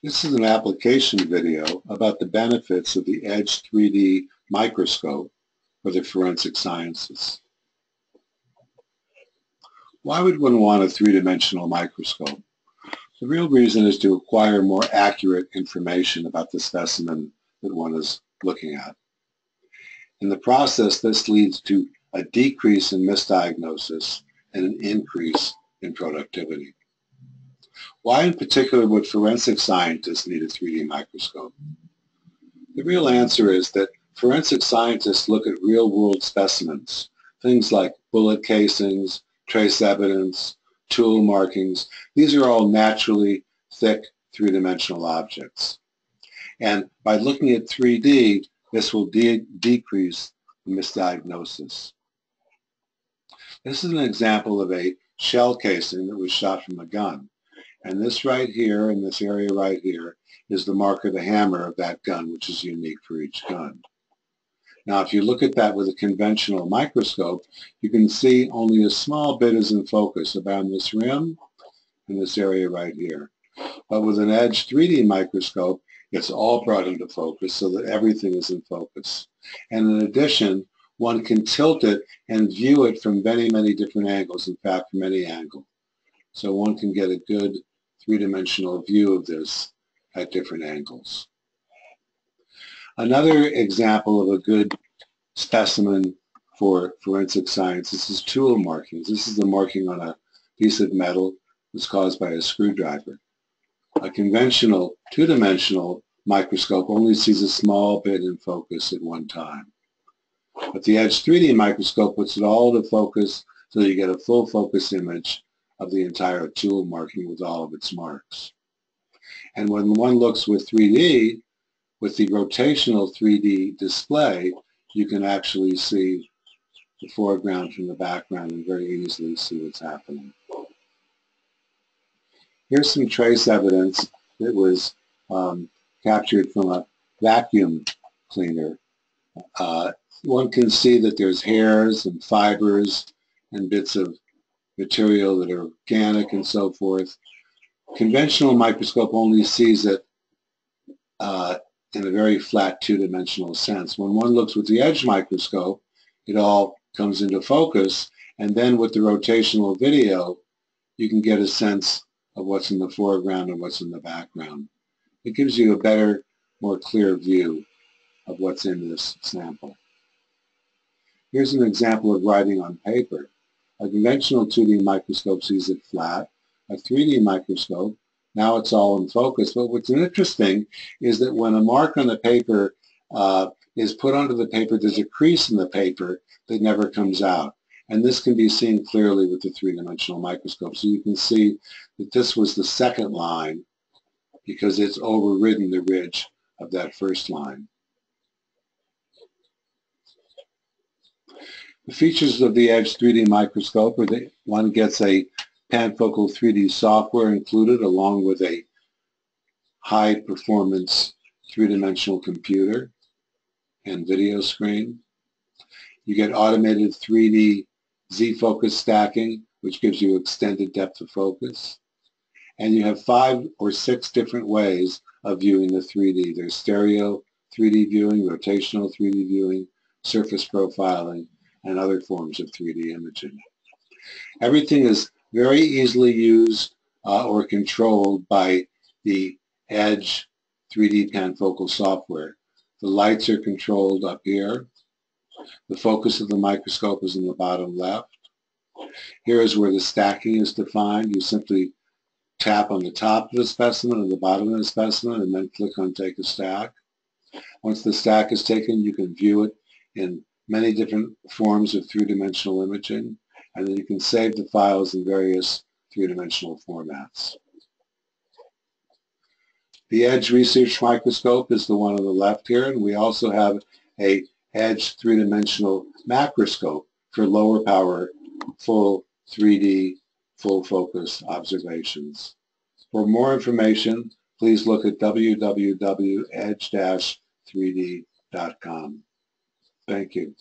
This is an application video about the benefits of the Edge-3D microscope for the forensic sciences. Why would one want a three-dimensional microscope? The real reason is to acquire more accurate information about the specimen that one is looking at. In the process, this leads to a decrease in misdiagnosis and an increase in productivity. Why in particular would forensic scientists need a 3D microscope? The real answer is that forensic scientists look at real-world specimens, things like bullet casings, trace evidence, tool markings. These are all naturally thick three-dimensional objects. And by looking at 3D, this will decrease the misdiagnosis. This is an example of a shell casing that was shot from a gun. And this right here, in this area right here, is the mark of the hammer of that gun, which is unique for each gun. Now, if you look at that with a conventional microscope, you can see only a small bit is in focus around this rim and this area right here. But with an Edge-3D microscope, it's all brought into focus so that everything is in focus. And in addition, one can tilt it and view it from many, many different angles, in fact, from any angle. So one can get a good three-dimensional view of this at different angles. Another example of a good specimen for forensic science, this is tool markings. This is the marking on a piece of metal that's caused by a screwdriver. A conventional two-dimensional microscope only sees a small bit in focus at one time. But the Edge-3D microscope puts it all to focus so you get a full focus image of the entire tool marking with all of its marks. And when one looks with 3D, with the rotational 3D display, you can actually see the foreground from the background and very easily see what's happening. Here's some trace evidence that was captured from a vacuum cleaner. One can see that there's hairs and fibers and bits of material that are organic and so forth. Conventional microscope only sees it in a very flat two-dimensional sense. When one looks with the Edge microscope, it all comes into focus, and then with the rotational video, you can get a sense of what's in the foreground and what's in the background. It gives you a better, more clear view of what's in this sample. Here's an example of writing on paper. A conventional 2D microscope sees it flat. A 3D microscope, now it's all in focus. But what's interesting is that when a mark on the paper is put onto the paper, there's a crease in the paper that never comes out. And this can be seen clearly with the three-dimensional microscope. So you can see that this was the second line because it's overridden the ridge of that first line. The features of the Edge-3D microscope are that one gets a panfocal 3D software included along with a high-performance three-dimensional computer and video screen. You get automated 3D Z-focus stacking, which gives you extended depth of focus. And you have 5 or 6 different ways of viewing the 3D. There's stereo 3D viewing, rotational 3D viewing, surface profiling, and other forms of 3D imaging. Everything is very easily used or controlled by the Edge 3D panfocal software. The lights are controlled up here. The focus of the microscope is in the bottom left. Here is where the stacking is defined. You simply tap on the top of the specimen and the bottom of the specimen and then click on Take a Stack. Once the stack is taken, you can view it in many different forms of three-dimensional imaging, and then you can save the files in various three-dimensional formats. The Edge Research Microscope is the one on the left here, and we also have a Edge three-dimensional macroscope for lower power, full 3D, full focus observations. For more information, please look at www.edge-3d.com. Thank you.